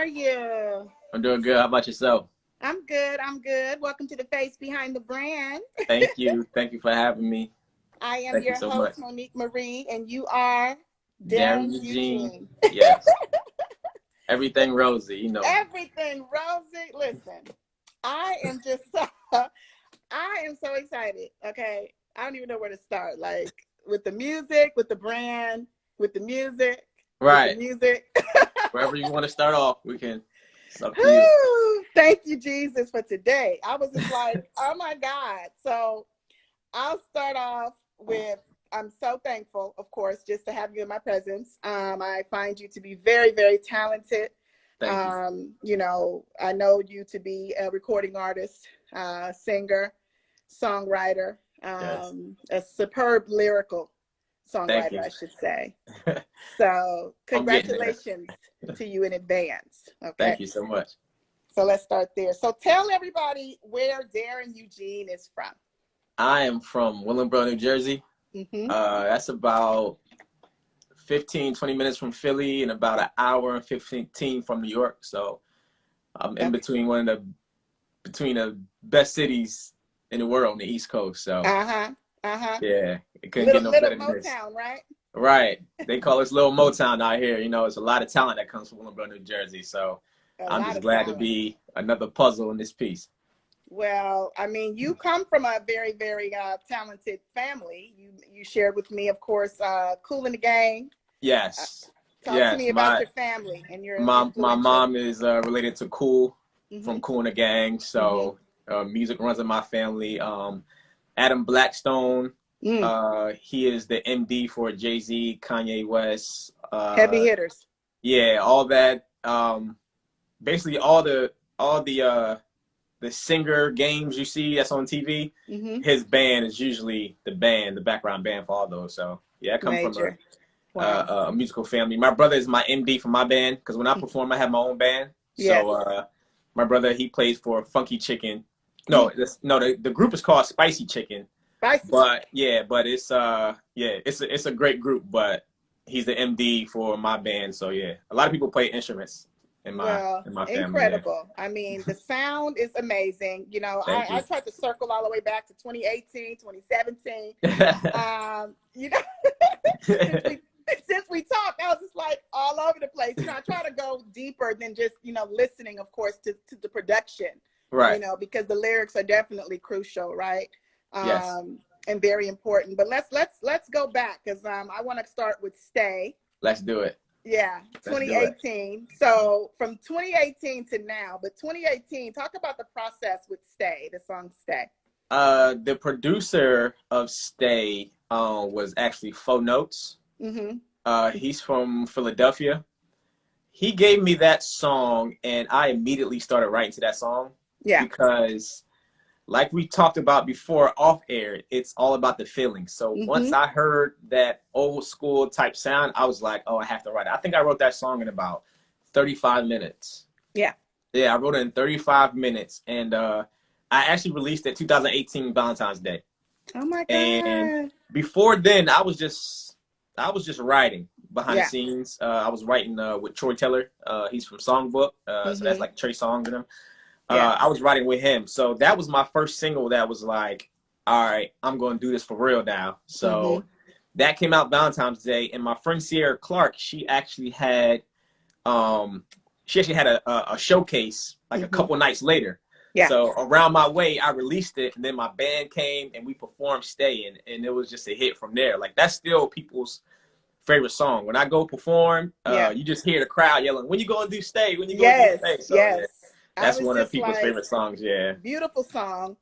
are you? I'm doing good. How about yourself? I'm good. I'm good. Welcome to the Face Behind the Brand. Thank you. Thank you for having me. I am Thank you your so much. host, Monique Marie, and you are Darren Darren Eugene. Eugene. Yes. Everything Rosey, you know. Everything, Rosey. Listen, I am just I am so excited. Okay. I don't even know where to start. Like with the music, with the brand, with the music, Right. with the music. Wherever you want to start off, we can. It's up to you. Thank you, Jesus, for today. I was just like, oh my God. So I'll start off with, I'm so thankful, of course, just to have you in my presence. I find you to be very, very talented. Thank you. You know, I know you to be a recording artist, singer, songwriter, Yes. a superb lyrical Thank songwriter, you. I should say. So I'm getting there. congratulations to you in advance. Okay. Thank you so much. So let's start there. So tell everybody where Darren Eugene is from. I am from Willingboro, New Jersey. Mm-hmm. That's about 15, 20 minutes from Philly and about an hour and 15 from New York. So I'm in between between the best cities in the world on the East Coast. So yeah, it couldn't get no better than this. Motown, right? Right. They call us Little Motown out here. You know, it's a lot of talent that comes from Willingboro, New Jersey. So I'm just glad to be another puzzle in this piece. Well, I mean, you come from a very, very talented family. You shared with me, of course, Kool and the Gang. Yes. Talk to me about your family and your my mom is related to Kool from Kool and the Gang. So music runs in my family. Adam Blackstone. He is the MD for Jay-Z, Kanye West. Heavy hitters. Yeah, all that. Basically, all the singer games you see that's on TV. His band is usually the background band for all those. So yeah, I come from a musical family. My brother is my MD for my band because when I perform, I have my own band. Yes. So my brother, he plays for Funky Chicken. No, the group is called Spicy Chicken. But it's it's a great group, but he's the MD for my band. So yeah, a lot of people play instruments in my family. Incredible. Yeah. I mean, the sound is amazing. You know, I tried to circle all the way back to 2018, 2017. You know, since we talked, I was just like all over the place. You know, I try to go deeper than just, you know, listening, of course, to the production. Right. You know, because the lyrics are definitely crucial, right? Yes. And very important. But let's go back because I want to start with Stay. Let's do it. Yeah, 2018. So from 2018 to now, but 2018, talk about the process with Stay, the song Stay. The producer of Stay was actually Faux Notes. He's from Philadelphia. He gave me that song and I immediately started writing to that song. Yeah. Because like we talked about before off air, it's all about the feeling. So once I heard that old school type sound, I was like, oh, I have to write it. I think I wrote that song in about 35 minutes. Yeah. Yeah, I wrote it in 35 minutes. And I actually released it 2018 Valentine's Day. Oh my God. And before then, I was just writing behind the scenes. I was writing with Troy Taylor. He's from Songbook. So that's like Trey Songz and him. I was writing with him. So that was my first single that was like, all right, I'm going to do this for real now. So that came out Valentine's Day. And my friend Sierra Clark, she actually had a showcase like a couple nights later. Yeah. So around my way, I released it. And then my band came and we performed Stay. And it was just a hit from there. Like that's still people's favorite song. When I go perform, you just hear the crowd yelling, when you going to do Stay? When you going to do Stay? So, yeah. That's one of people's favorite songs, Beautiful song.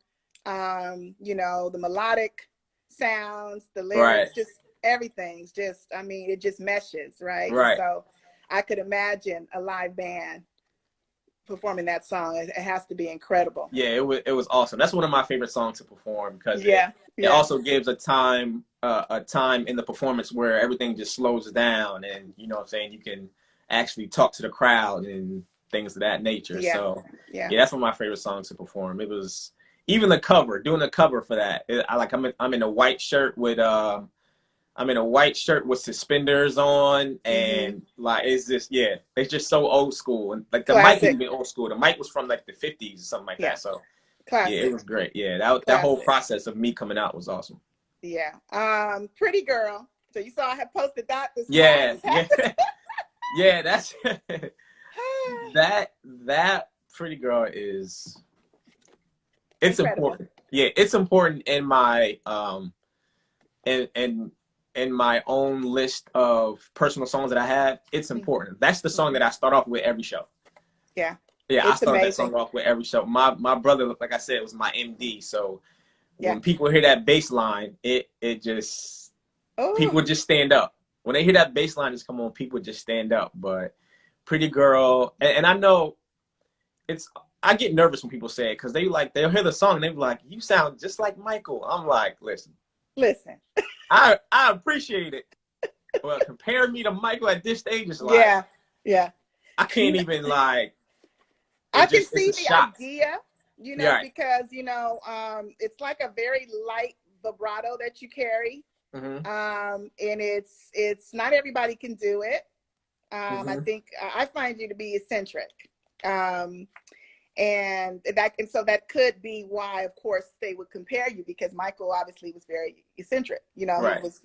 You know, the melodic sounds, the lyrics, just everything's just, I mean, it just meshes, right? So I could imagine a live band performing that song. It has to be incredible. Yeah, it was awesome. That's one of my favorite songs to perform because it also gives a time in the performance where everything just slows down and, you know what I'm saying, you can actually talk to the crowd and things of that nature. So that's one of my favorite songs to perform. It was even doing the cover for that. I'm in a white shirt with I'm in a white shirt with suspenders on, and like it's just it's just so old school. And like the mic is even old school. The mic was from like the 50s or something like that. So yeah, it was great. Yeah, that whole process of me coming out was awesome. Yeah. Pretty Girl. So you saw I had posted that this morning. Yeah, that's that Pretty Girl is important. Yeah, it's important in my in my own list of personal songs that I have. It's important. That's the song that I start off with every show. Yeah. I start that song off with every show. My brother, like I said, was my MD. So when people hear that bass line, it just people just stand up. When they hear that bass line just come on, people just stand up. But Pretty Girl, and I know I get nervous when people say it because they'll hear the song and they're like, "You sound just like Michael." I'm like, listen. I appreciate it, but comparing me to Michael at this stage is like, I can't even like. I can see the idea, because it's like a very light vibrato that you carry, and it's not everybody can do it. I think I find you to be eccentric, and so that could be why, of course, they would compare you, because Michael obviously was very eccentric. He was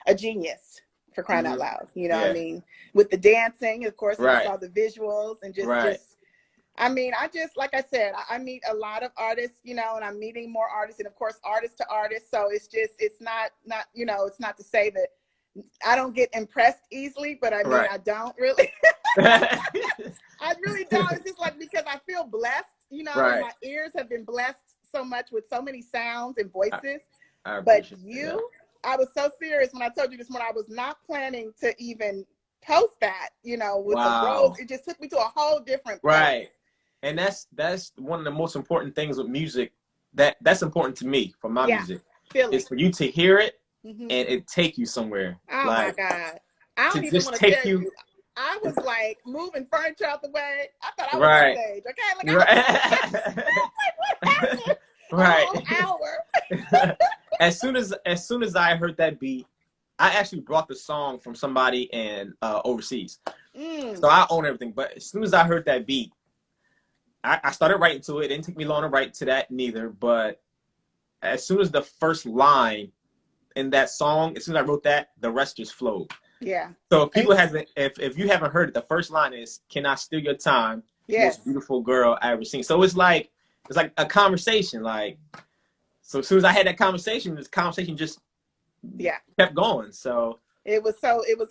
a genius, for crying out loud. I mean, with the dancing, of course, I saw the visuals and just I mean, like I said, I meet a lot of artists, and I'm meeting more artists, and of course, artist to artist. So it's not it's not to say that I don't get impressed easily, but I mean, I don't really. I really don't. It's just like, because I feel blessed, and my ears have been blessed so much with so many sounds and voices. But I was so serious when I told you this morning, I was not planning to even post that, with the rose. It just took me to a whole different place. And that's one of the most important things with music. That's important to me for my music. Is for you to hear it and it take you somewhere. Oh my God. I don't even want to tell you. I was like moving furniture out the way. I thought I was on stage. Okay. Like, what happened? A whole hour. As soon as I heard that beat, I actually brought the song from somebody in overseas. So I own everything. But as soon as I heard that beat, I started writing to it. It didn't take me long to write to that neither. But as soon as the first line in that song, as soon as I wrote that, the rest just flowed. Yeah. So if people if you haven't heard it, the first line is, "Can I steal your time? Most beautiful girl I ever seen." So it's like a conversation. Like, so as soon as I had that conversation, this conversation just kept going. So it was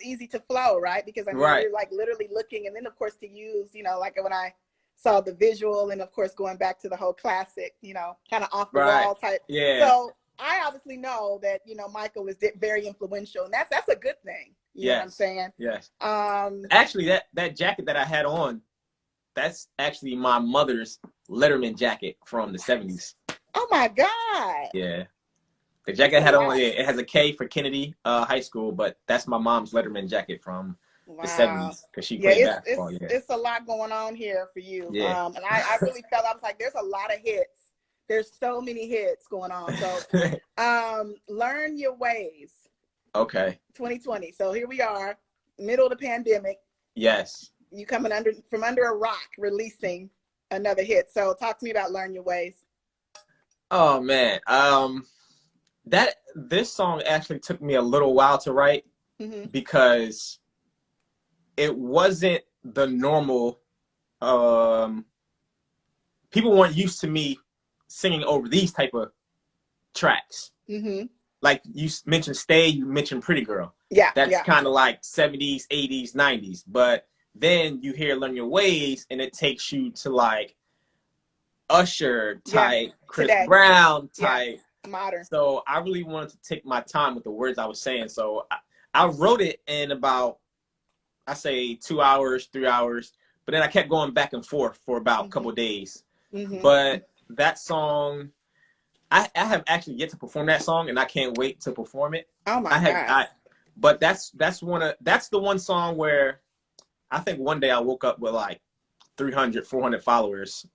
easy to flow, right? Because I mean, you're like literally looking, and then of course to use, like when I saw the visual, and of course going back to the whole classic, kind of off the wall type. Yeah. So I obviously know that Michael is very influential, and that's a good thing. You know what I'm saying? Yes. Actually, that jacket that I had on, that's actually my mother's Letterman jacket from the 70s. Oh my God. Yeah. The jacket I had on, it has a K for Kennedy High School, but that's my mom's Letterman jacket from the 70s, because she played basketball. It's a lot going on here for you. Yeah. And I really felt, I was like, there's a lot of hits. There's so many hits going on. So Learn Your Ways. Okay. 2020. So here we are, middle of the pandemic. Yes. You coming from under a rock, releasing another hit. So talk to me about Learn Your Ways. Oh man. This song actually took me a little while to write, because it wasn't the normal, people weren't used to me singing over these type of tracks. Like you mentioned Stay, you mentioned Pretty Girl. Yeah. That's kind of like 70s, 80s, 90s. But then you hear Learn Your Ways, and it takes you to like Usher type, Chris Brown type. Modern. So I really wanted to take my time with the words I was saying. So I wrote it in about, I say 2 hours, 3 hours. But then I kept going back and forth for about a couple of days. But that song, I have actually yet to perform that song, and I can't wait to perform it. Oh my God. But that's the one song where I think one day I woke up with like 300, 400 followers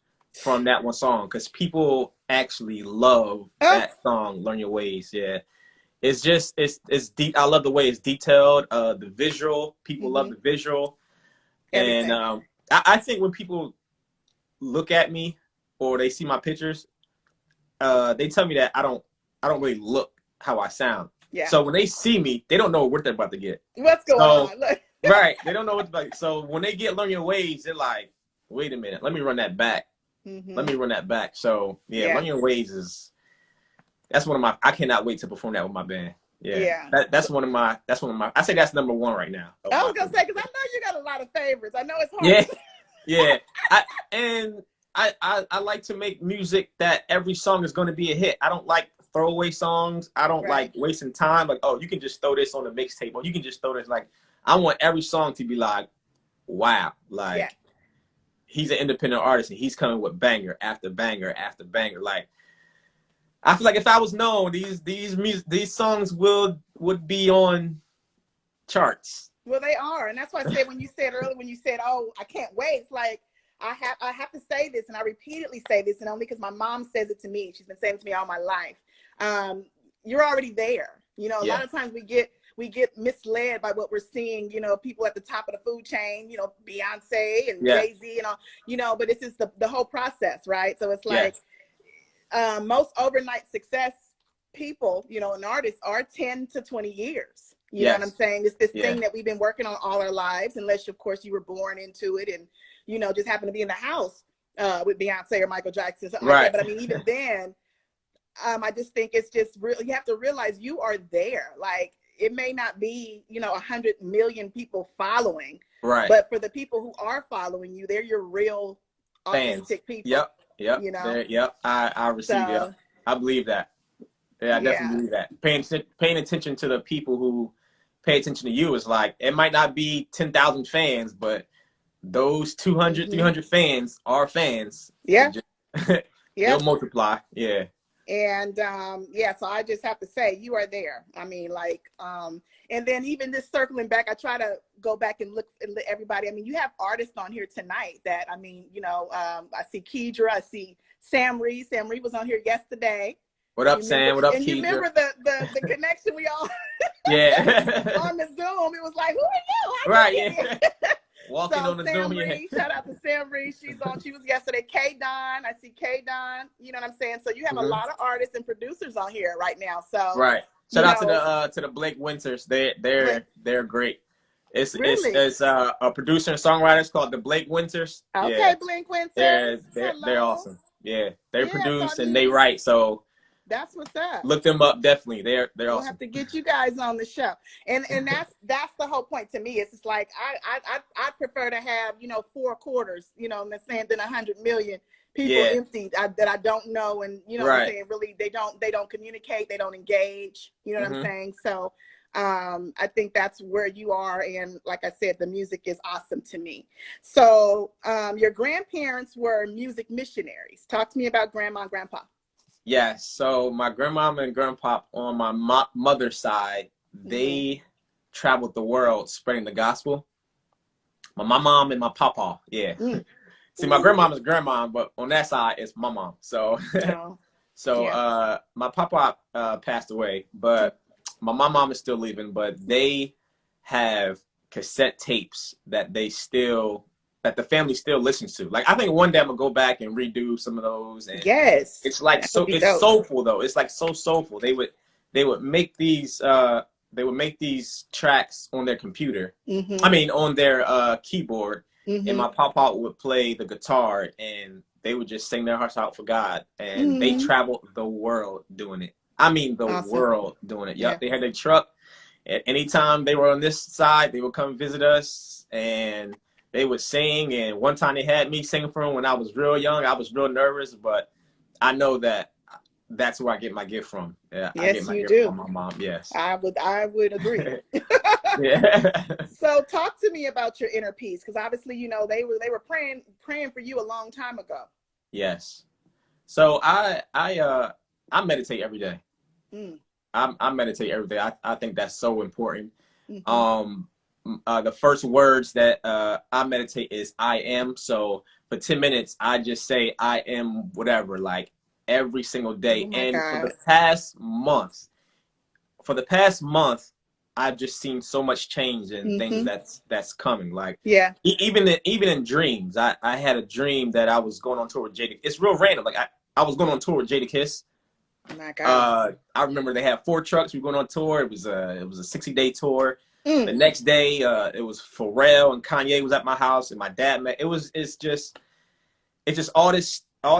from that one song, because people actually love that song, Learn Your Ways. Yeah. it's just it's deep. I love the way it's detailed. The visual, people love the visual, Everything. and I think when people look at me or they see my pictures, they tell me that I don't really look how I sound. Yeah. So when they see me, they don't know what they're about to get. What's going on? Look. Right. They don't know what's about. So when they get Learn Your Ways, they're like, wait a minute, let me run that back. Let me run that back. So yeah, Learn Your Ways that's one of my. I cannot wait to perform that with my band. Yeah. That's one of my. I say that's number one right now. I was gonna say, because I know you got a lot of favorites. I know it's hard. Yeah. Yeah. I like to make music that every song is going to be a hit. I don't like throwaway songs. I don't like wasting time. Like, oh, you can just throw this on the mixtape, or you can just throw this. Like, I want every song to be like, wow, like he's an independent artist and he's coming with banger after banger after banger. Like, I feel like if I was known, these songs would be on charts. Well, they are, and that's why I said when you said earlier, when you said, "Oh, I can't wait," it's like I have to say this, and I repeatedly say this, and only because my mom says it to me. She's been saying it to me all my life. You're already there. You know, a lot of times we get misled by what we're seeing. You know, people at the top of the food chain. You know, Beyonce and Jay-Z and all. You know, but it's just the whole process, right? So it's like most overnight success people, you know, and artists are 10 to 20 years. You know what I'm saying? It's this thing that we've been working on all our lives, unless, of course, you were born into it and, you know, just happen to be in the house with Beyonce or Michael Jackson, something like that. But I mean, even then, I just think it's just real. You have to realize you are there. Like, it may not be, you know, 100 million people following, but for the people who are following you, they're your real authentic people. Yep. You know? I receive it. I believe that. Yeah, I definitely believe that. Paying attention to the people who pay attention to you is like, it might not be 10,000 fans, but those 200, 300 fans are fans. They'll multiply. Yeah. And so I just have to say, you are there. I mean, like, and then even just circling back, I try to go back and look at everybody. I mean, you have artists on here tonight that, I mean, you know, I see Kedra, I see Sam Reed. Sam Reed was on here yesterday. What up, Sam? What up, and Kedra? you remember the connection we all on the Zoom. It was like, who are you? Walking on the Sam Zoom. Reed, shout out to Sam Reed. She was yesterday. K Don, I see K Don. You know what I'm saying? So you have a lot of artists and producers on here right now. So shout out to the Blake Winters. They're great. It's a producer and songwriter. It's called the Blake Winters. Okay, Blake Winters. They're awesome. Yeah, they produce and they write. So that's what's up. Look them up, definitely. They're we'll awesome. Have to get you guys on the show, and that's the whole point to me. It's just like I prefer to have, you know, 4 quarters, you know, I'm saying, than 100 million people empty that I don't know, and you know what I'm saying, really they don't communicate, they don't engage. You know what I'm saying? So I think that's where you are, and like I said, the music is awesome to me. So your grandparents were music missionaries. Talk to me about grandma and grandpa. Yes. So my grandmama and grandpa on my mother's side, they traveled the world spreading the gospel. My mom and my papa, See, my grandmama's grandma, but on that side, it's my mom. So, my papa passed away, but my mom is still living. But they have cassette tapes that that the family still listens to. Like, I think one day I'm gonna go back and redo some of those. And it's like it's soulful though. It's like so soulful. They would make these tracks on their computer. I mean, on their keyboard. And my papa would play the guitar, and they would just sing their hearts out for God. And they traveled the world doing it. I mean, the world doing it. Yep, they had their truck. At any time they were on this side, they would come visit us, and they would sing. And one time they had me singing for them when I was real young. I was real nervous, but I know that's where I get my gift from. Yeah, yes, I get my gift from my mom. Yes, I would agree. So talk to me about your inner peace, because obviously, you know, they were praying for you a long time ago. Yes. So I meditate every day. I meditate every day. I think that's so important. The first words that I meditate is I am. So for 10 minutes, I just say I am whatever, like every single day. For the past month, for the past month, I've just seen so much change in things that's coming. Like, even in dreams, I had a dream that I was going on tour with Jada. It's real random. Like, I was going on tour with Jada Kiss. Oh my God. I remember they had 4 trucks. We were going on tour. It was a 60-day tour. The next day, it was Pharrell and Kanye was at my house, and my dad met. It's just all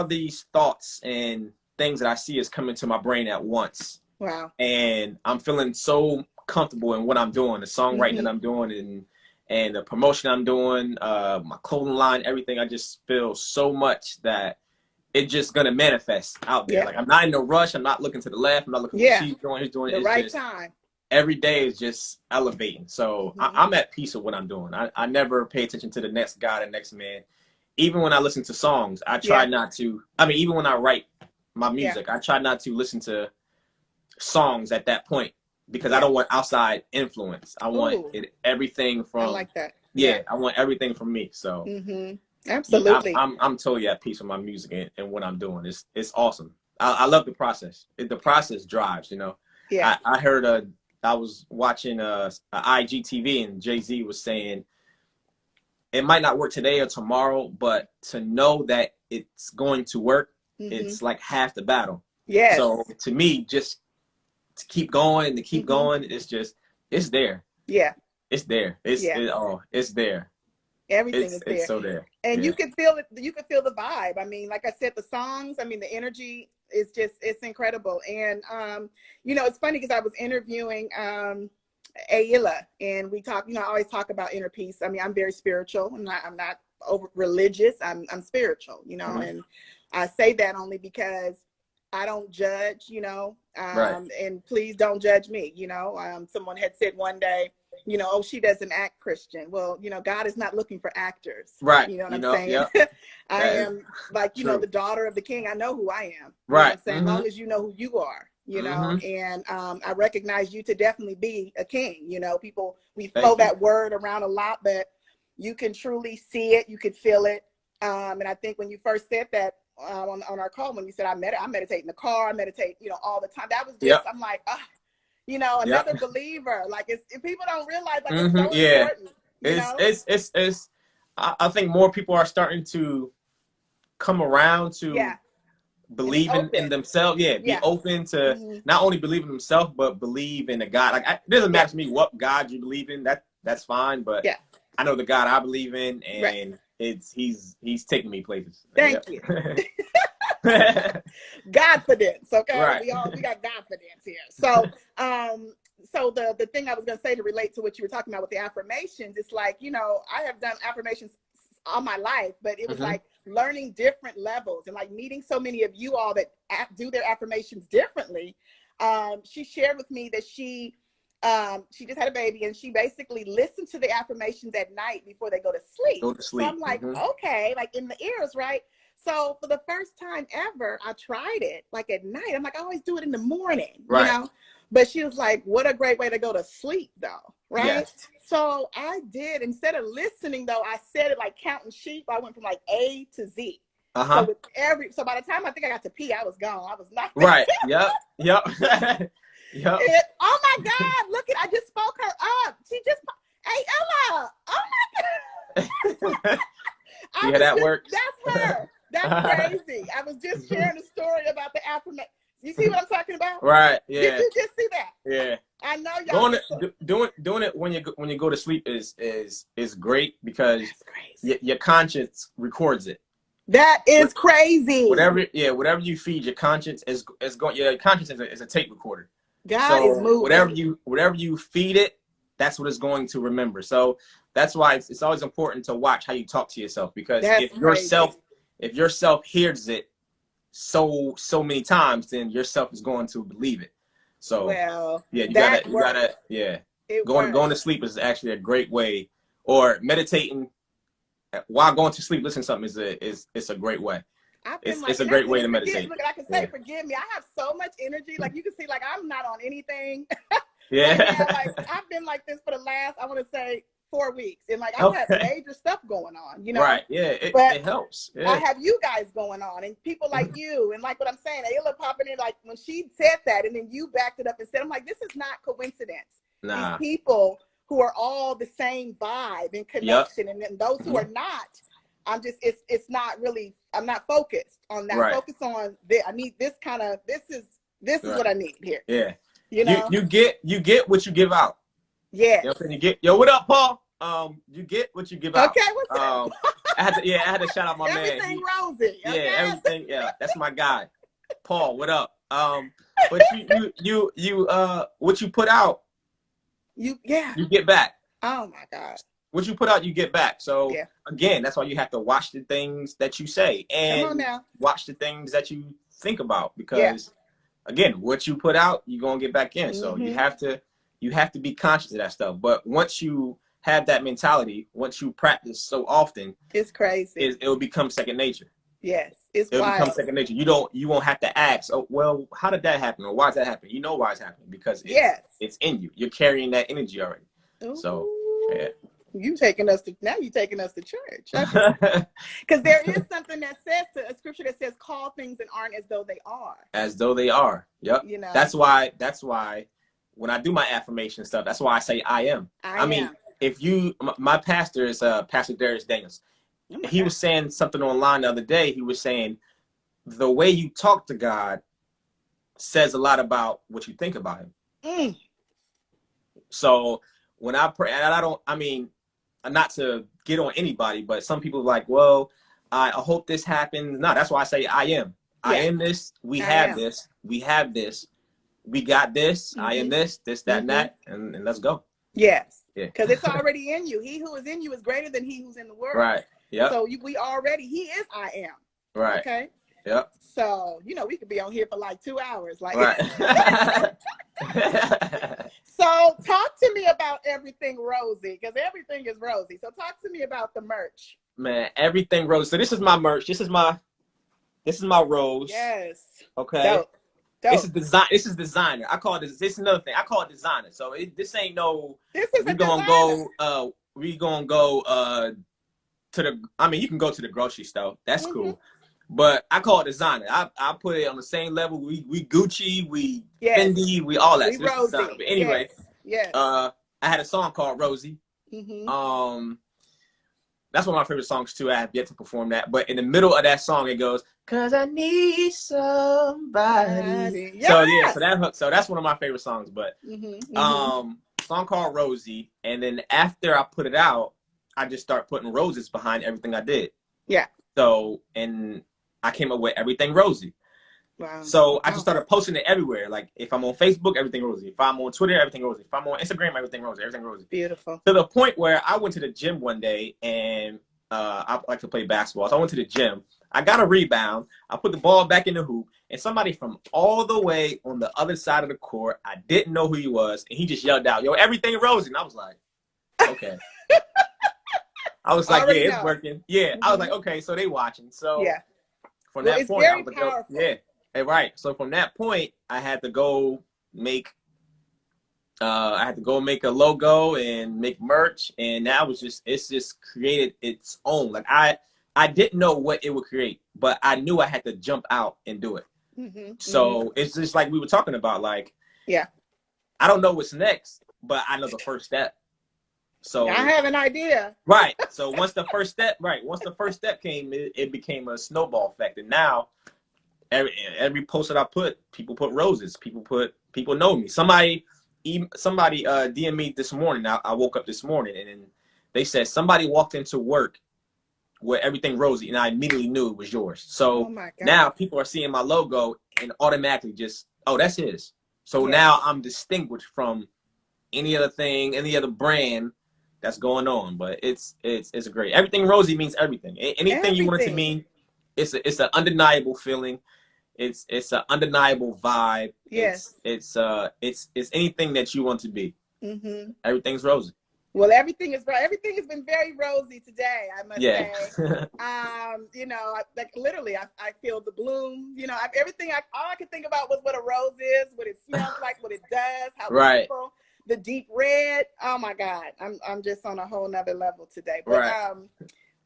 these thoughts and things that I see is coming to my brain at once. Wow. And I'm feeling so comfortable in what I'm doing, the songwriting that I'm doing, and the promotion I'm doing, my clothing line, everything. I just feel so much that it's just gonna manifest out there. Like, I'm not in no rush. I'm not looking to the left. I'm not looking what she's doing. He's doing the it's right just, time. Every day is just elevating. So I'm at peace with what I'm doing. I never pay attention to the next guy, the next man. Even when I listen to songs, I try not to. I mean, even when I write my music, I try not to listen to songs at that point, because I don't want outside influence. I want everything from. I like that. Yeah, I want everything from me. So absolutely, I'm totally at peace with my music and what I'm doing. It's awesome. I love the process. The process drives. You know. Yeah. I heard I was watching a IGTV, and Jay-Z was saying, it might not work today or tomorrow, but to know that it's going to work, it's like half the battle. Yes. So to me, just to keep going, it's there. Yeah. It's there. It's there. Everything is there. It's so there. And you can feel it. You can feel the vibe. I mean, like I said, the songs, the energy is it's incredible. And, it's funny because I was interviewing Ayla, and we talk, I always talk about inner peace. I'm very spiritual. I'm not over religious. I'm spiritual, and I say that only because I don't judge, and please don't judge me. Someone had said one day, oh, she doesn't act Christian. Well, God is not looking for actors. Right. You know what I'm saying? Yep. I am like, the daughter of the king. I know who I am. Right. As long as you know who you are, and I recognize you to definitely be a king. People, we throw that word around a lot, but you can truly see it. You can feel it. And I think when you first said that on our call, when you said I meditate in the car, I meditate, all the time. That was just, I'm like, another believer. Like, people don't realize, like, it's so important. I think more people are starting to come around to believe in themselves. Be open to not only believe in themselves, but believe in a God. Like, it doesn't matter to me what God you believe in. That's fine. But I know the God I believe in, and he's taking me places. Thank you. Confidence, okay? Right. We got confidence here. So so the thing I was going to say to relate to what you were talking about with the affirmations, it's like, I have done affirmations all my life, but it was like learning different levels, and like meeting so many of you all that do their affirmations differently. She shared with me that she just had a baby, and she basically listened to the affirmations at night before they go to sleep. So I'm like, okay, like in the ears, right? So for the first time ever, I tried it like at night. I'm like, I always do it in the morning, But she was like, what a great way to go to sleep, though, right? Yes. So I did. Instead of listening, though, I said it like counting sheep. I went from like A to Z. So so by the time I think I got to P, I was gone. I was not there. Right. Yep. Oh my God! Look I just spoke her up. She just, hey Ella! Oh my God! You hear that work? That's her. That's crazy. I was just sharing a story about the affirmation. You see what I'm talking about? Right. Yeah. Did you just see that? Yeah. I know y'all. Doing it when you go to sleep is great, because your conscience records it. That is crazy. Whatever you feed your conscience is going. Your conscience is a tape recorder. God is moving. Whatever you feed it, that's what it's going to remember. So that's why it's always important to watch how you talk to yourself, because if yourself hears it so many times, then yourself is going to believe it. So you gotta going to sleep is actually a great way, or meditating while going to sleep, listening to something is a great way. It's a great way to meditate. Look, I can say, forgive me. I have so much energy. Like, you can see, like, I'm not on anything. Yeah. Like, I've been like this for the last, I want to say, 4 weeks, and like I got Okay. major stuff going on, you know. Right. Yeah. But it helps. Yeah. I have you guys going on, and people like you, and like what I'm saying, Ayla popping in, like when she said that, and then you backed it up and said, I'm like, this is not coincidence. Nah. These people who are all the same vibe and connection, and then those who are not, I'm just, it's not really, I'm not focused on that. Right. Focus on this. I need this kind of, this is what I need here. Yeah. You know, you get what you give out. Yeah. You know what I'm saying? You get, yo, what up, Paul? You get what you give out. Okay, what's up? I had to shout out my man. Everything Rosey. Yeah, Okay? everything. Yeah, that's my guy. Paul, what up? But you what you put out, you get back. Oh my God. What you put out, you get back. So again, that's why you have to watch the things that you say and watch the things that you think about, because again, what you put out, you're gonna get back in. So you have to be conscious of that stuff. But once you have that mentality, once you practice so often, it's crazy. It will become second nature. Yes, it'll become second nature. You won't have to ask, oh well, how did that happen, or why is that happening? You know why it's happening, because it's in you. You're carrying that energy already. Ooh. So yeah. You taking us to church, because there is something that says, a scripture that says, call things that aren't as though they are. As though they are. Yep. You know. That's why when I do my affirmation stuff, that's why I say I am. I mean, if my pastor is Pastor Darren Daniels. Oh, he was saying something online the other day. He was saying the way you talk to God says a lot about what you think about him. So when I pray, and not to get on anybody, but some people are like, well, I hope this happens. No, that's why I say I am. I am this. We have this. We have this. We got this. I am this, that, and that, and let's go. Yes. Yeah. Because it's already in you. He who is in you is greater than he who's in the world. Right. Yeah. So he is I am. Right. Okay. Yep. So, we could be on here for like 2 hours. Like, right. So talk to me about everything Rosey, because everything is Rosey. So talk to me about the merch. Man, everything Rose. So this is my merch. This is my Rose. Yes. Okay. Dope. This is designer. I call this is another thing. I call it designer. So this ain't no. This is we gonna go. We gonna go to the. I mean, you can go to the grocery store. That's cool. But I call it designer. I put it on the same level. We Gucci, we Fendi, we all that. We Rosey. But anyway, I had a song called Rosey. That's one of my favorite songs too. I have yet to perform that. But in the middle of that song, it goes, "'Cause I need somebody." So that hook. So that's one of my favorite songs. But song called Rosey, and then after I put it out, I just start putting roses behind everything I did. Yeah. So and I came up with everything Rosey. Wow. So I just started posting it everywhere. Like if I'm on Facebook, everything Rosey. If I'm on Twitter, everything Rosey. If I'm on Instagram, everything Rosey. Everything Rosey. Beautiful. To the point where I went to the gym one day, and I like to play basketball. So I went to the gym. I got a rebound. I put the ball back in the hoop, and somebody from all the way on the other side of the court, I didn't know who he was, and he just yelled out, "Yo, everything Rosey." And I was like, okay. I was like, yeah, it's working. Yeah. I was like, okay, so they watching. So from that point, I was like, powerful. Right. So from that point, I had to go make a logo and make merch, and now it's just created its own. Like I didn't know what it would create, but I knew I had to jump out and do it. So it's just like we were talking about, like, I don't know what's next, but I know the first step. So I have an idea. Right. So once the first step came, it became a snowball effect, and now every post that I put, people put roses. People know me. Somebody DM'd me this morning. I woke up this morning, and then they said somebody walked into work with everything Rosey, and I immediately knew it was yours. So now people are seeing my logo and automatically just, oh, that's his. So now I'm distinguished from any other thing, any other brand that's going on. But it's great. Everything Rosey means everything. Anything you want it to mean, it's an undeniable feeling. It's an undeniable vibe. Yes. It's anything that you want to be. Everything's Rosey. Well, everything has been very Rosey today, I must say. Like literally, I feel the bloom. All I could think about was what a rose is, what it smells like, what it does, how beautiful. the deep red. Oh my God, I'm just on a whole nother level today. But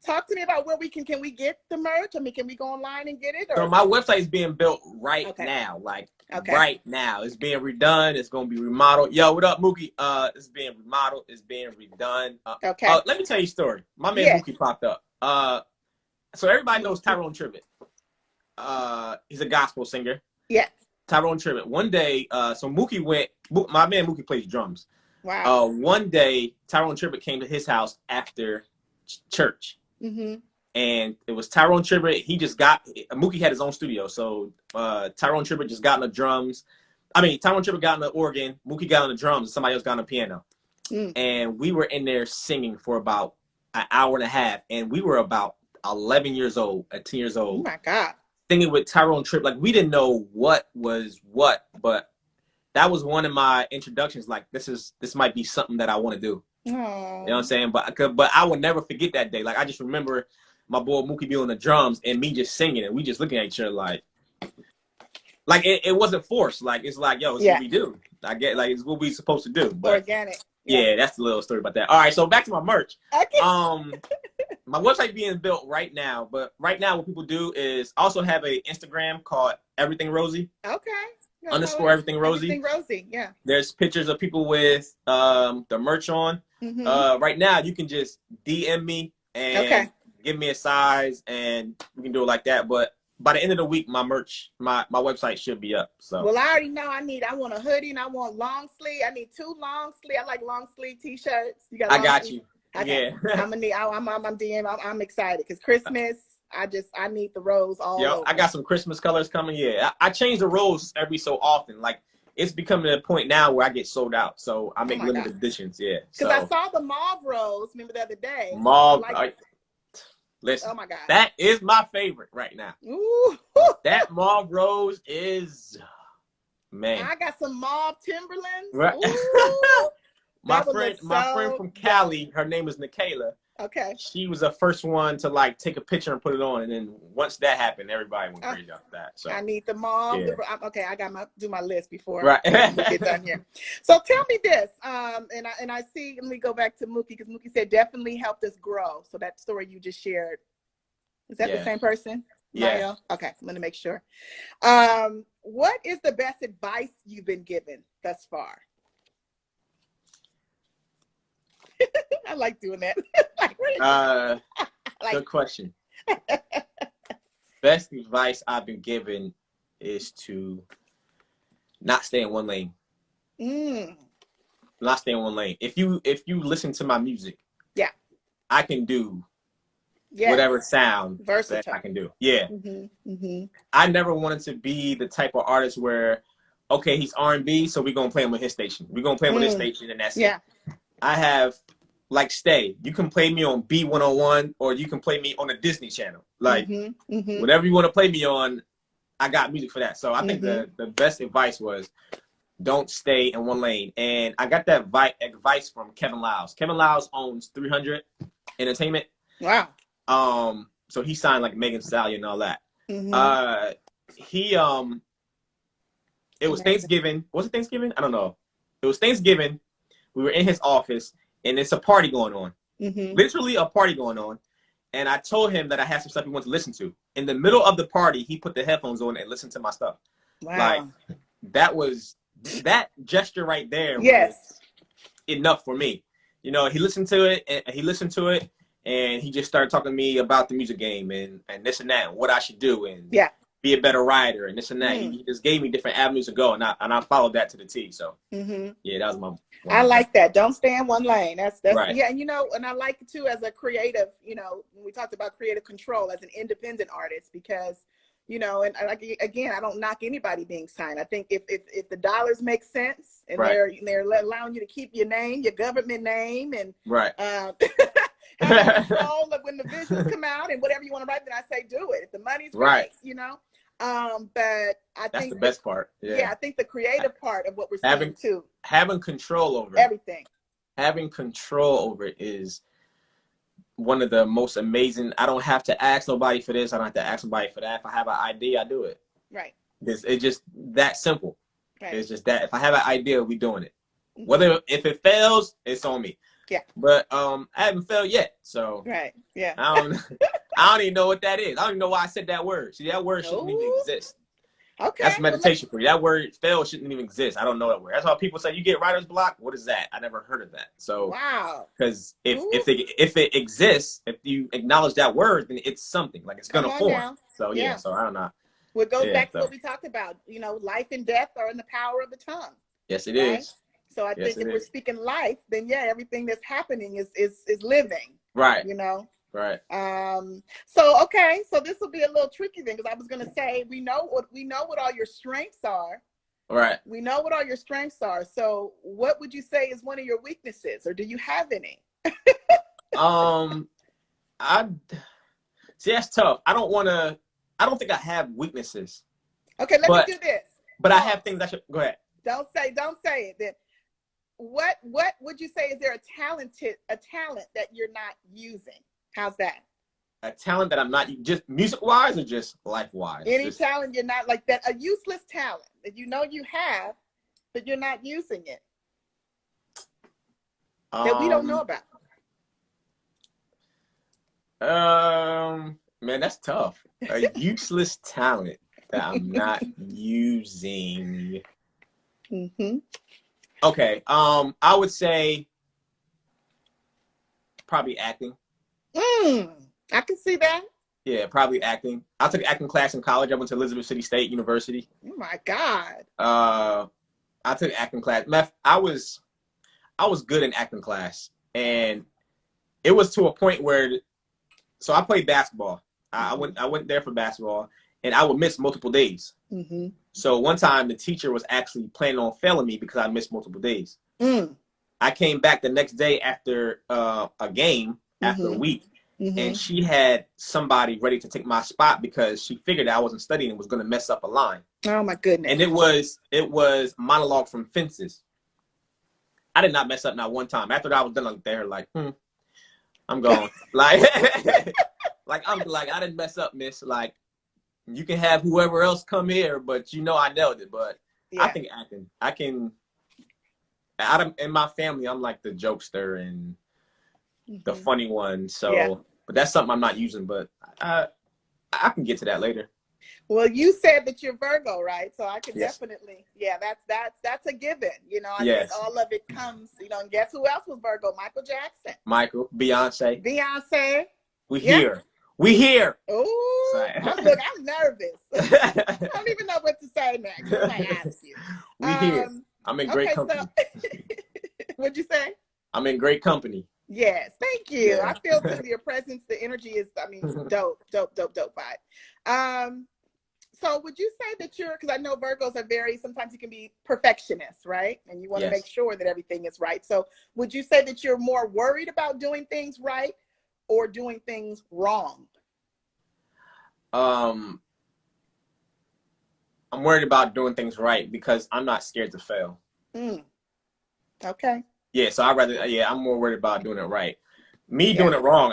talk to me about where can we get the merch? I mean, can we go online and get it? Or? So my website is being built right now. Like right now. It's being redone. It's gonna be remodeled. Yo, what up, Mookie? It's being remodeled, it's being redone. Let me tell you a story. My man Mookie popped up. So everybody knows Tyrone Tribbett. He's a gospel singer. Yeah. Tyrone Tribbett. One day, so Mookie my man Mookie plays drums. Wow. One day, Tyrone Tribbett came to his house after church. Mm-hmm. And it was Tyrone Tribbett. Mookie had his own studio. So Tyrone Tribbett just got on the drums. Tyrone Tribbett got on the organ. Mookie got on the drums. And somebody else got on the piano. And we were in there singing for about an hour and a half. And we were about 11 years old, 10 years old. Oh, my God. Singing with Tyrone Tribbett. Like, we didn't know what was what. But that was one of my introductions. Like, this might be something that I want to do. Aww. You know what I'm saying? But I will never forget that day. Like, I just remember my boy Mookie be on the drums and me just singing and we just looking at each other like it wasn't forced. Like, it's like, yo, it's what we do. I get, like, it's what we supposed to do. But organic. Yeah, that's the little story about that. All right, so back to my merch. Okay. My website being built right now, but right now what people do is also have a Instagram called Everything Rosey. Okay. _ Everything Rosey. Everything Rosey, yeah. There's pictures of people with the merch on. Mm-hmm. Right now, you can just DM me and give me a size, and we can do it like that. But by the end of the week, my merch, my website should be up. So. Well, I already know I want a hoodie and I want long sleeve. I need 2 long sleeve. I like long sleeve t-shirts. You got? I got you. Okay. Yeah. I'm DM. I'm excited because Christmas. I need the rose all over. I got some Christmas colors coming. Yeah, I change the rose every so often. Like, it's becoming a point now where I get sold out. So I make limited editions. Yeah. Because I saw the mauve rose. Remember the other day? Mauve. Listen. Oh my God. That is my favorite right now. Ooh. That mauve rose is, man. I got some mauve Timberlands. Right. my friend from Cali. Her name is Nikayla. Okay. She was the first one to like take a picture and put it on, and then once that happened, everybody went crazy after that. So I need the mom. Yeah. I got do my list before we get done here. So tell me this, and I see. Let me go back to Mookie because Mookie said definitely helped us grow. So that story you just shared, is that the same person? Yeah. Mario? Okay, let me make sure. What is the best advice you've been given thus far? I like doing that. Good question. Best advice I've been given is to not stay in one lane. Not stay in one lane. If you listen to my music, I can do whatever sound that I can do. Yeah. Mm-hmm. Mm-hmm. I never wanted to be the type of artist where, okay, he's R&B, so we're gonna play him with his station. We're gonna play him with his station, and that's it. I have, like, Stay. You can play me on B101 or you can play me on the Disney Channel. Like, whatever you want to play me on, I got music for that. So I think the best advice was don't stay in one lane. And I got that advice from Kevin Lyles. Kevin Lyles owns 300 Entertainment. Wow. So he signed like Megan Thee Stallion and all that. It was Thanksgiving. Was it Thanksgiving? I don't know. It was Thanksgiving. We were in his office, and it's a party going on. Literally a party going on. And I told him that I had some stuff he wanted to listen to. In the middle of the party, he put the headphones on and listened to my stuff. Wow. Like, that gesture right there was enough for me. You know, he listened to it, and he just started talking to me about the music game and this and that, and what I should do, and be a better writer, and this and that. He just gave me different avenues to go, and I followed that to the T. So yeah, that was my. I like that. Don't stay in one lane. That's right. Yeah, and you know, and I like it too as a creative. You know, when we talked about creative control as an independent artist, because you know, and again, I don't knock anybody being signed. I think if the dollars make sense and they're allowing you to keep your name, your government name, and have control of when the visuals come out and whatever you want to write, then I say do it. If the money's right, you know. But I think that's the best part. Yeah, I think the creative part of what we're seeing too. Having control over everything. Having control over it is one of the most amazing. I don't have to ask nobody for this. I don't have to ask nobody for that. If I have an idea, I do it. Right. It's just that simple. Right. It's just that if I have an idea, we doing it. Whether if it fails, it's on me. Yeah. But I haven't failed yet, so right. Yeah. I don't even know what that is. I don't even know why I said that word. See, that word shouldn't even exist. Okay. That's meditation for you. That word fail shouldn't even exist. I don't know that word. That's why people say you get writer's block. What is that? I never heard of that. So wow. Because if it exists, if you acknowledge that word, then it's something like it's gonna form. Now. So yeah. So I don't know. Well, it goes back to what we talked about. You know, life and death are in the power of the tongue. Yes, it is. So I think if we're speaking life, then yeah, everything that's happening is living. Right. You know. Right. So okay, so this will be a little tricky then, because I was gonna say we know what all your strengths are. Right. We know what all your strengths are. So what would you say is one of your weaknesses, or do you have any? I see that's tough. I don't think I have weaknesses. Okay, let me do this. But I have things I should go ahead. Don't say it then. What would you say is there a talent that you're not using? How's that? A talent that I'm not, just music wise or just life wise? Any talent you're not, like that, a useless talent that you know you have, but you're not using it. That we don't know about. Man, that's tough. A useless talent that I'm not using. Mm-hmm. Okay. I would say probably acting. I can see that. Yeah, probably acting. I took acting class in college. I went to Elizabeth City State University. Oh my God. I took acting class. I was good in acting class, and it was to a point where, so I played basketball. I went there for basketball, and I would miss multiple days. Mm-hmm. So one time the teacher was actually planning on failing me because I missed multiple days. I came back the next day after a game, after a week, and she had somebody ready to take my spot because she figured I wasn't studying and was going to mess up a line. Oh my goodness. And it was monologue from Fences. I did not mess up not one time. After that, I was done like there, like, I'm going. like I'm like, I didn't mess up, miss. Like, you can have whoever else come here, but you know I nailed it. But I think acting, I can. In my family, I'm like the jokester and the funny one. So, but that's something I'm not using. But I can get to that later. Well, you said that you're Virgo, right? So I can definitely, that's a given. You know, I think all of it comes. You know, and guess who else was Virgo? Michael Jackson. Beyonce. We here. We here. Oh, I'm nervous. I don't even know what to say next. I might ask you. We here. I'm in great company. So, what'd you say? I'm in great company. Yes, thank you. Yeah. I feel through your presence, the energy is, dope vibe. So would you say that because I know Virgos are sometimes you can be perfectionists, right? And you want to make sure that everything is right. So would you say that you're more worried about doing things right or doing things wrong? I'm worried about doing things right because I'm not scared to fail. Okay. Yeah, so I'm more worried about doing it right. Me doing it wrong,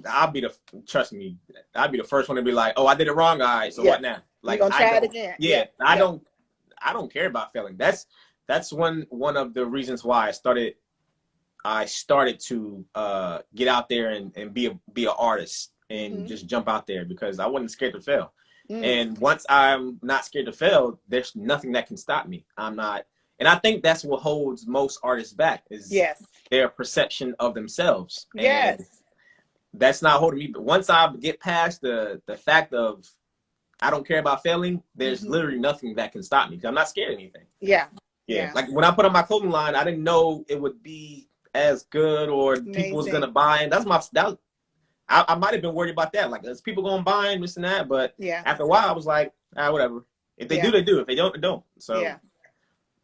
I'll be trust me, I'll be the first one to be like, oh, I did it wrong. All right, so what now? Like, you're gonna try it again. Yeah, I don't care about failing. That's one of the reasons why I started to get out there and be an artist and just jump out there because I wasn't scared to fail. And once I'm not scared to fail, there's nothing that can stop me. I'm not. And I think that's what holds most artists back is their perception of themselves. Yes. And that's not holding me. But once I get past the fact of I don't care about failing, there's literally nothing that can stop me because I'm not scared of anything. Yeah. Like when I put on my clothing line, I didn't know it would be as good or people was going to buy it. I might have been worried about that. Like, is people going to buy it, this and that? But after a while, I was like, whatever. If they do, they do. If they don't, they don't. So,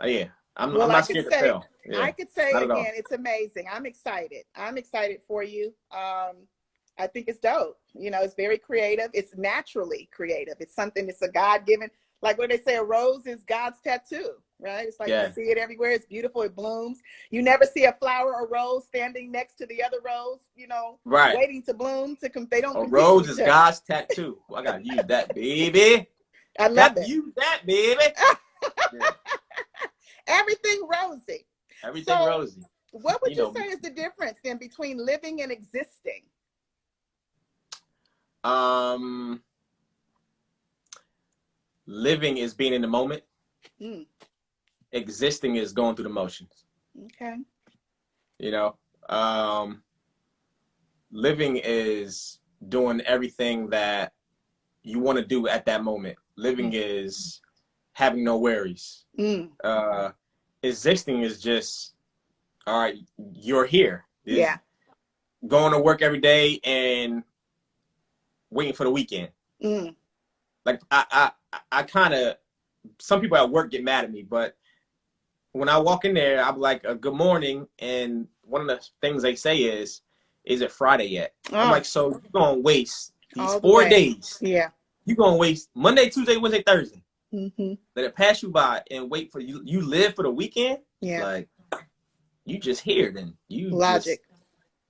I'm not scared to fail. Yeah, I could say again, it's amazing. I'm excited. I'm excited for you. I think it's dope. You know, it's very creative. It's naturally creative. It's something that's a God-given, like what they say, a rose is God's tattoo, right? It's like you see it everywhere. It's beautiful. It blooms. You never see a flower or rose standing next to the other rose, waiting to bloom. They don't. A rose is God's tattoo. Well, I got to use that, baby. I love it. Use that, baby. Everything rosy. Everything rosy. What would you say is the difference then between living and existing? Living is being in the moment. Existing is going through the motions. Okay. You know, living is doing everything that you want to do at that moment. Living is having no worries. Existing is just, all right, you're here. It's going to work every day and waiting for the weekend. Like I kind of, some people at work get mad at me, but when I walk in there, I'm like, good morning. And one of the things they say is it Friday yet? I'm like, so you're going to waste these 4 days. Yeah. You're going to waste Monday, Tuesday, Wednesday, Thursday. Let it pass you by and wait for you. You live for the weekend? Yeah. Like, you just here then. You logic.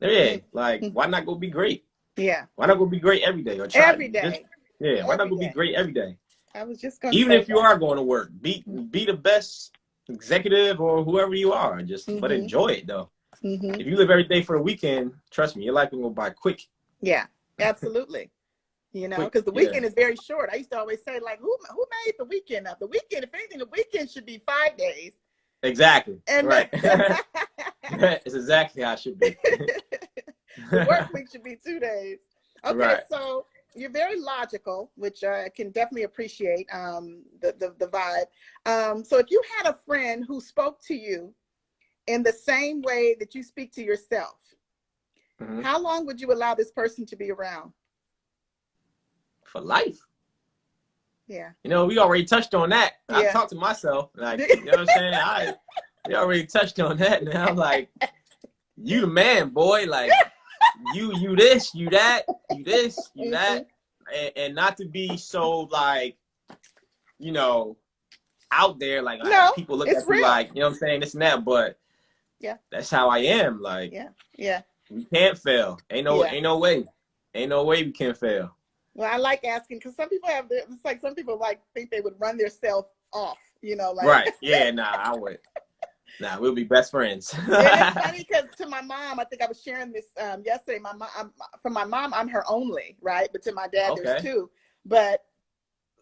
Like, why not go be great? Yeah. Why not go be great every day? Or try every day. Why not go be great every day? I was just going to even if you are going to work, be the best executive or whoever you are. Just but enjoy it though. If you live every day for the weekend, trust me, your life will go by quick. Yeah, absolutely. You know, because the weekend is very short. I used to always say, like, who made the weekend up? The weekend, if anything, the weekend should be 5 days. Exactly. And right. It's exactly how it should be. The work week should be 2 days. Okay, right. So you're very logical, which I can definitely appreciate the vibe. So if you had a friend who spoke to you in the same way that you speak to yourself, how long would you allow this person to be around? For life. Yeah. You know, we already touched on that. I talk to myself, like, you know what I'm saying? We already touched on that. And I'm like, you the man, boy. Like, you this, you that, you this, you that. And not to be so, like, you know, out there, like, people look at you like, you know what I'm saying, this and that. But that's how I am. Like, we can't fail. Ain't no way. Ain't no way we can fail. Well, I like asking because some people it's like some people like think they would run their self off, you know, like. Right. Yeah, I would. We'll be best friends. And it's funny because to my mom, I think I was sharing this yesterday. My mom, from my mom, I'm her only, right? But to my dad, there's two. But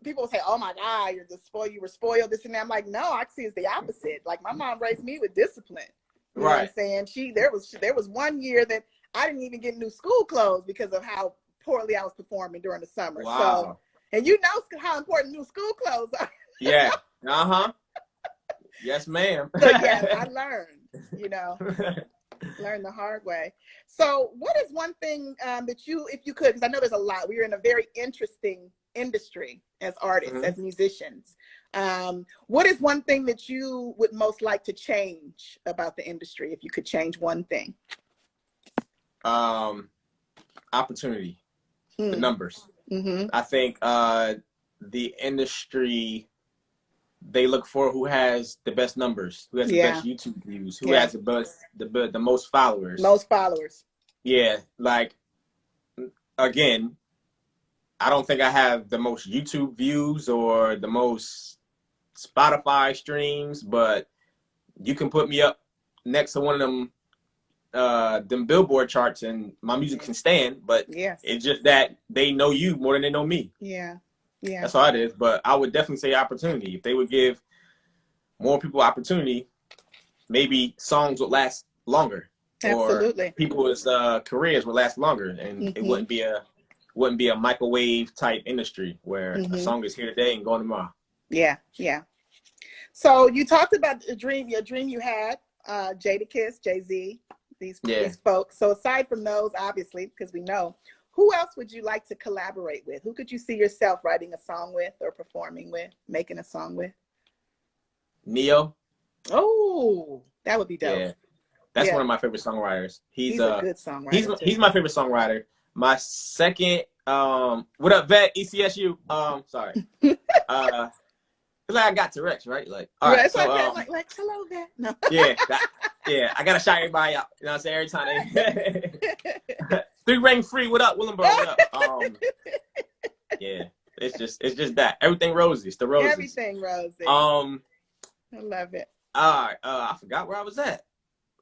people say, "Oh my God, you're just spoiled. You were spoiled, this and that." I'm like, no, I see it's the opposite. Like my mom raised me with discipline. You know what I'm saying? There was 1 year that I didn't even get new school clothes because of how poorly I was performing during the summer. Wow. So, and you know how important new school clothes are. Yeah. Yes, ma'am. So yes, I learned, you know, learned the hard way. So what is one thing that you, if you could, because I know there's a lot, we're in a very interesting industry as artists, as musicians. What is one thing that you would most like to change about the industry if you could change one thing? Opportunity. The numbers. I think the industry, they look for who has the best numbers, who has the best YouTube views, who has the most followers. Most followers. Yeah, like, again, I don't think I have the most YouTube views or the most Spotify streams, but you can put me up next to one of them Billboard charts and my music can stand, but it's just that they know you more than they know me. Yeah. That's all it is. But I would definitely say opportunity. If they would give more people opportunity, maybe songs would last longer. Absolutely. Or people's careers would last longer, and it wouldn't be a microwave type industry where a song is here today and gone tomorrow. Yeah. So you talked about your dream you had, Jadakiss, Jay-Z. These folks. So aside from those, obviously, because we know, who else would you like to collaborate with? Who could you see yourself writing a song with or performing with, making a song with? Neo. Oh, that would be dope. Yeah. That's one of my favorite songwriters. He's a good songwriter. He's my favorite songwriter. My second, what up, Vet, ECSU? Sorry. Like I got Tourette's, right? Like, all right. So, like, hello, Vet. No. I gotta shout everybody out. You know what I'm saying? Every time they 3 Ring Free, what up, Willenberg, what up? It's just that. Everything Rosey. It's the Roses. Everything Rosey. I love it. I forgot where I was at.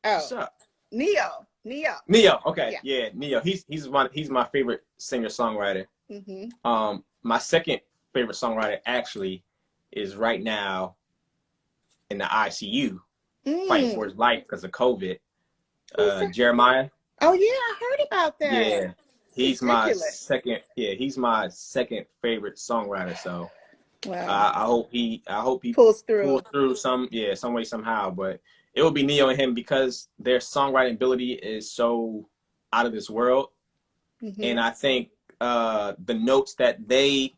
Oh, what's up? Neo. Okay, yeah, Neo. He's my favorite singer songwriter. My second favorite songwriter actually is right now in the ICU fighting for his life because of COVID. Jeremiah. Oh yeah, I heard about that. Yeah, he's my second. Yeah, he's my second favorite songwriter. So wow. I hope he pulls through some way somehow. But it will be Neo and him because their songwriting ability is so out of this world, and I think the notes that they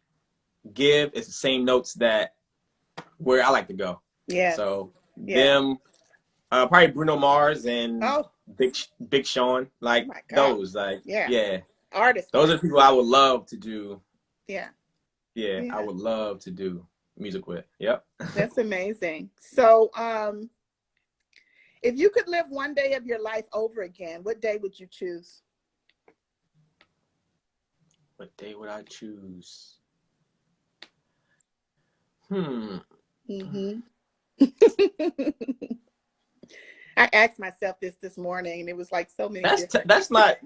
give is the same notes that where I like to go. Yeah. So them, probably Bruno Mars and Big Sean, like those, like artists. Those are people I would love to do. Yeah. I would love to do music with. Yep. That's amazing. So, if you could live one day of your life over again, what day would you choose? What day would I choose? I asked myself this morning, and it was like so many. That's not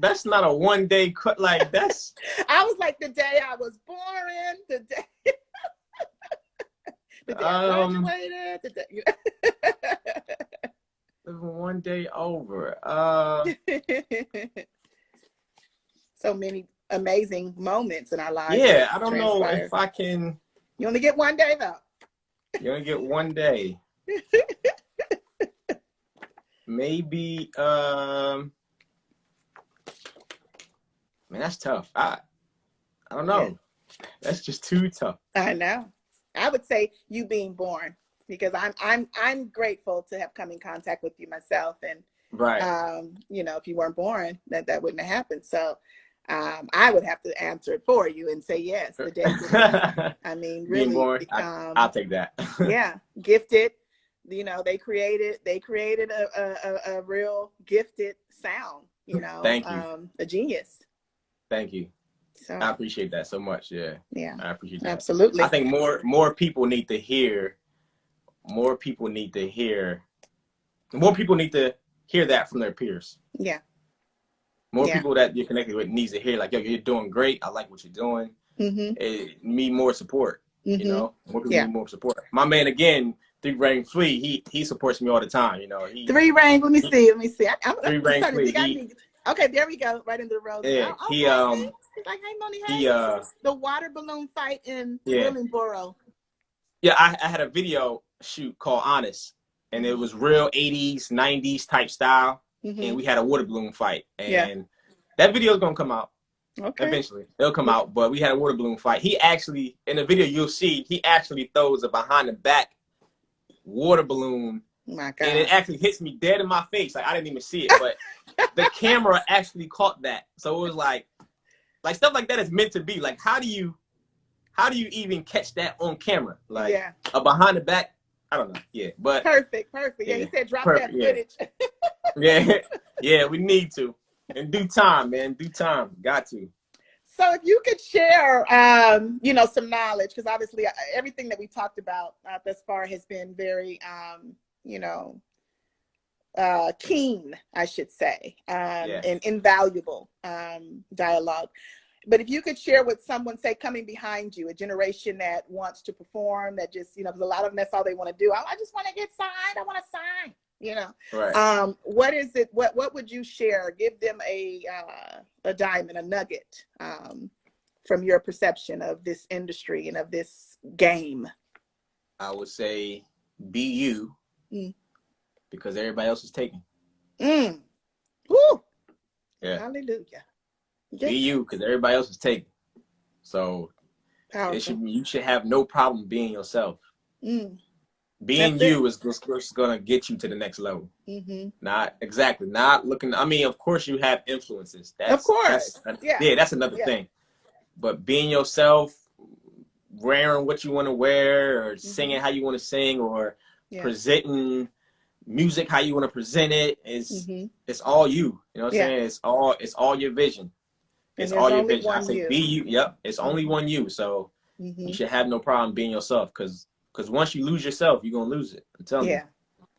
a one day like that's. I was like the day I was born, the day I graduated, the day. One day over. So many amazing moments in our lives. Yeah, I don't know if I can. You only get one day though. You only get one day. Maybe man, that's tough. I don't know. Yeah. That's just too tough. I know. I would say you being born, because I'm grateful to have come in contact with you myself, and you know, if you weren't born, that wouldn't have happened. So I would have to answer it for you and say yes, the day. I mean, really, being born, I'll take that. Yeah, gifted. You know, they created a real gifted sound, you know. Thank you. A genius. Thank you. So I appreciate that so much. Yeah. I appreciate that. Absolutely. I think more people need to hear that from their peers. Yeah. More people that you're connected with needs to hear, like, yo, you're doing great. I like what you're doing. Need more support. You know, more people need more support. My man, again, 3 Ring Flea, he supports me all the time. You know, 3 Ring. Let me see. 3 Ring Flea. Okay, there we go. Right into the road. Yeah, the water balloon fight in Willingboro. Yeah, I had a video shoot called Honest, and it was real 80s, 90s type style, and we had a water balloon fight, and that video is gonna come out. Okay. Eventually, it'll come out, but we had a water balloon fight. He actually, in the video you'll see, he actually throws a behind the back water balloon. My God. And it actually hits me dead in my face. Like, I didn't even see it, but the camera actually caught that. So it was like stuff like that is meant to be. Like, how do you even catch that on camera? Like a behind the back, I don't know. Yeah, but perfect. Yeah, he said drop that footage. Yeah, we need to. In due time, man. Due time. Got to. So if you could share, you know, some knowledge, because obviously everything that we talked about thus far has been very, you know, keen, I should say, and invaluable dialogue. But if you could share with someone, say, coming behind you, a generation that wants to perform, that just, you know, there's a lot of them, that's all they want to do. I just want to get signed. I want to sign, you know. Right. What is it? What would you share? Give them a diamond, a nugget from your perception of this industry and of this game. I would say be you, because everybody else is taken. Woo. Yeah. Hallelujah. Be you, because everybody else is taken. So you should have no problem being yourself. Being you is just going to get you to the next level. Not looking. I mean, of course, you have influences. That's another thing. But being yourself, wearing what you want to wear, or singing how you want to sing, or presenting music how you want to present it, it's all you. You know what I'm saying? It's all your vision. It's all your vision. I say be you. Yep. It's only one you. So you should have no problem being yourself, because once you lose yourself, you're gonna lose it. I'm telling you.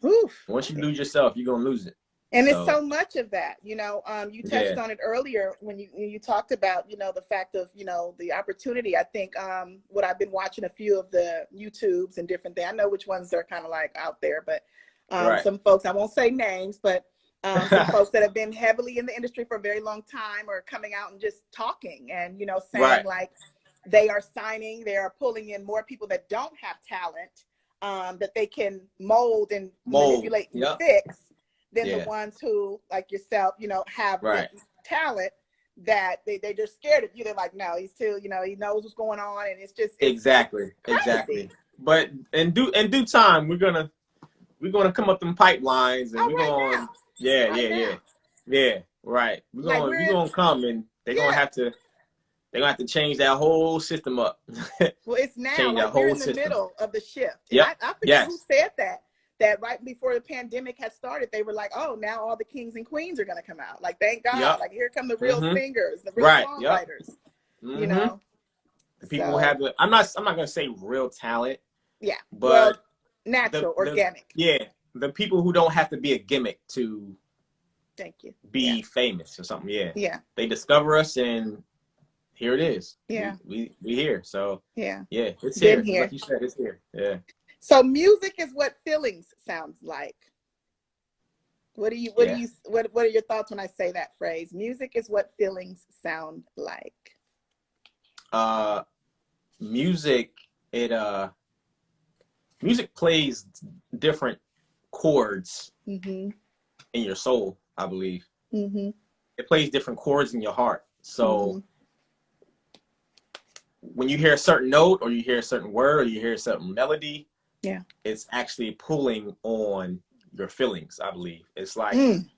Oof. Once you lose yourself, you're gonna lose it. And it's so much of that, you touched on it earlier when you talked about, the fact of, the opportunity. I think what I've been watching a few of the YouTubes and different things. I know which ones are kind of like out there, but some folks, I won't say names, but some folks that have been heavily in the industry for a very long time are coming out and just talking and, saying like they are pulling in more people that don't have talent, that they can mold and manipulate and fix. Than the ones who, like yourself, have the talent that they're just scared of you. They're like, no, he's too, he knows what's going on, and it's just exactly. But in due time, we're gonna come up them pipelines, and we're gonna we're gonna come, and they're gonna have to change that whole system up. Well, it's now like we're in the middle of the shift. Yep. I forget who said that right before the pandemic had started, they were like, oh, now all the kings and queens are going to come out. Like, thank God. Like, here come the real singers, the real songwriters, The people who have I'm not going to say real talent. Yeah. But natural, organic. The people who don't have to be a gimmick to be famous or something. Yeah. They discover us, and here it is. Yeah. We here. So it's here. Like you said, it's here. Yeah. So music is what feelings sounds like. What are your thoughts when I say that phrase? Music is what feelings sound like. Music plays different chords in your soul, I believe. It plays different chords in your heart. So when you hear a certain note, or you hear a certain word, or you hear a certain melody, it's actually pulling on your feelings, I believe. It's like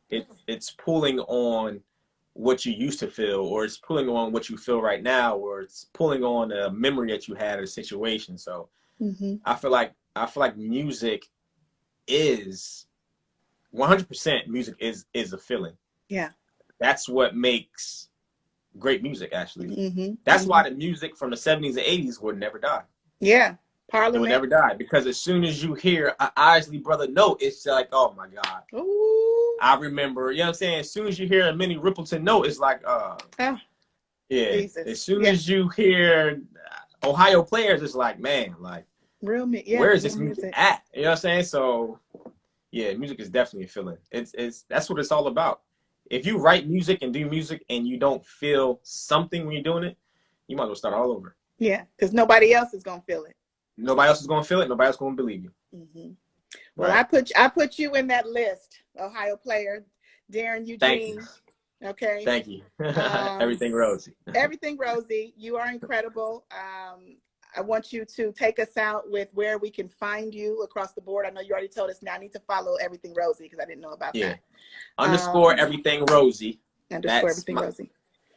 it's pulling on what you used to feel, or it's pulling on what you feel right now, or it's pulling on a memory that you had, a situation. So I feel like music is 100%. Music is a feeling. Yeah, that's what makes great music. Actually, that's why the music from the 70s and 80s would never die. Yeah. Parliament. It will never die, because as soon as you hear an Isley Brother note, it's like, oh my God. Ooh. I remember, you know what I'm saying? As soon as you hear a Minnie Riperton note, it's like, Jesus. As soon as you hear Ohio Players, it's like, man, like, where is this music at? You know what I'm saying? So, music is definitely a feeling. That's what it's all about. If you write music and do music and you don't feel something when you're doing it, you might as well start all over. Yeah, because nobody else is gonna feel it. Nobody else is going to feel it. Nobody else is going to believe you. Well, I put you in that list, Ohio player, Darren Eugene. Thank you. Okay. Thank you. Everything Rosey. Everything Rosey. You are incredible. I want you to take us out with where we can find you across the board. I know you already told us. Now I need to follow Everything Rosey because I didn't know about that. _ Everything Rosey. _ Everything Rosey.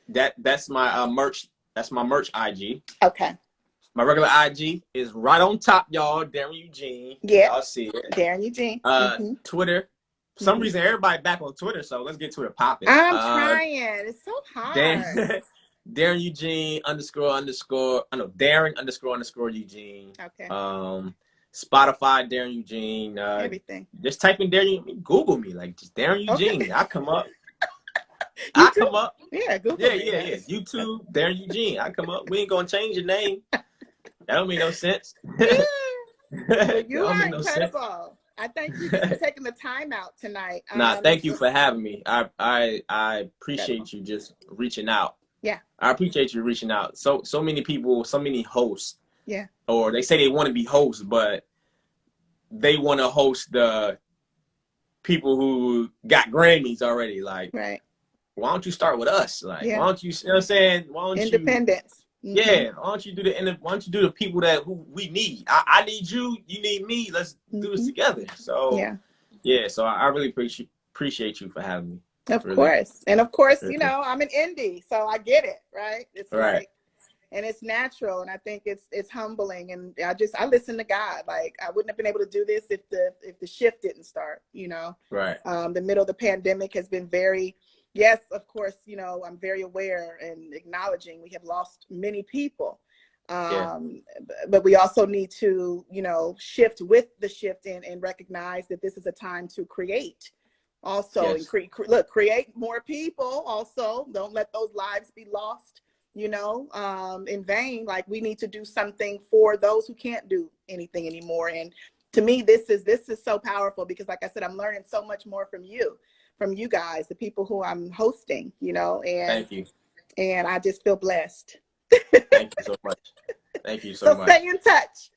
That's my merch. That's my merch IG. Okay. My regular IG is right on top, y'all. Darren Eugene. Yeah. Y'all see it. Darren Eugene. Twitter. For some reason, everybody back on Twitter, so let's get Twitter popping. I'm trying. It's so hard. Darren Eugene Darren _ Eugene. Okay. Spotify, Darren Eugene. Everything. Just type in Darren. Google me, like just Darren Eugene. Okay. I come up. I come up. Yeah, Google. Yeah. YouTube, Darren Eugene. I come up. We ain't gonna change your name. That don't make no sense. Well, you are incredible. I thank you for taking the time out tonight. Thank you for having me. I appreciate you just reaching out. Yeah. I appreciate you reaching out. So many people, so many hosts. Yeah. Or they say they want to be hosts, but they want to host the people who got Grammys already. Like, right. Why don't you start with us? Like, why don't you, you know what I'm saying? Why don't Independence. Yeah, why don't you do the people who we need? I need you, you need me. Let's do this together. So so I really appreciate you for having me. Of course. And of course, I'm an indie, so I get it, right? It's like, and it's natural, and I think it's humbling, and I listen to God. Like, I wouldn't have been able to do this if the shift didn't start, Right. The middle of the pandemic has been very. Yes, of course, I'm very aware and acknowledging we have lost many people. Yeah. But we also need to, you know, shift with the shift and recognize that this is a time to create also, Yes. and create more people also. Don't let those lives be lost, you know, in vain. Like, we need to do something for those who can't do anything anymore. And to me, this is so powerful because, like I said, I'm learning so much more from you guys, the people who I'm hosting, you know, and Thank you. And I just feel blessed. Thank you so much. Thank you so much. So stay in touch.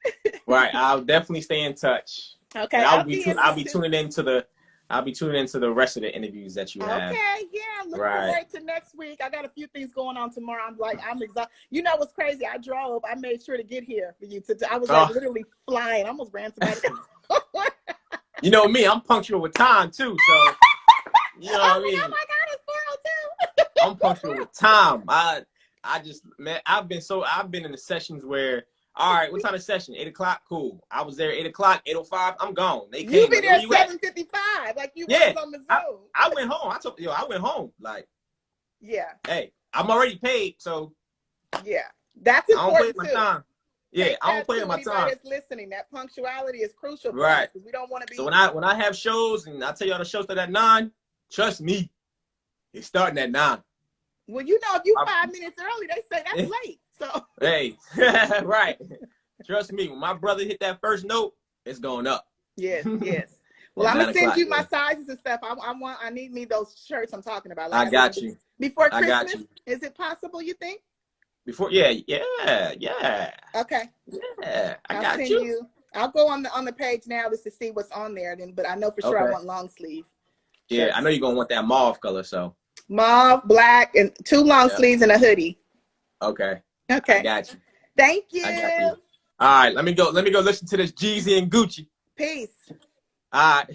Right, I'll definitely stay in touch. Okay, and I'll be tuning into the rest of the interviews that you have. Okay, yeah, look forward to next week. I got a few things going on tomorrow. I'm exhausted. You know what's crazy? I made sure to get here for you. I was like literally flying. I almost ran somebody. You know me, I'm punctual with time too, so you know what I mean? Oh my God, it's 4:02. I'm punctual with time. I just, man, I've been in the sessions where, all right, what time of session? 8 o'clock? Cool. I was there 8 o'clock, 8:05, I'm gone. They came. You be there at 7:55, like you was on the Zoom. I went home. I went home. Like, yeah. Hey, I'm already paid, so yeah. That's important. I don't play my time. Yeah, I don't play my time. That's listening. That punctuality is crucial for us because we don't want to be. So when I have shows and I tell y'all the shows start at 9, trust me, it's starting at 9. Well, you know, if you 5 minutes early, they say that's late. So hey, right. Trust me, when my brother hit that first note, it's going up. Yes, yes. Well, I'm gonna send you my sizes and stuff. I need me those shirts I'm talking about. Like I got you. Before Christmas, is it possible? You think? Before, yeah. Okay. Yeah, I got you. I'll go on the page now just to see what's on there. But I know for sure I want long sleeve. Yeah, shirts. I know you're gonna want that mauve color, so. Mauve, black, and 2 long sleeves and a hoodie. Okay. Okay. I got you. Thank you. I got you. All right, let me go listen to this Jeezy and Gucci. Peace. All right.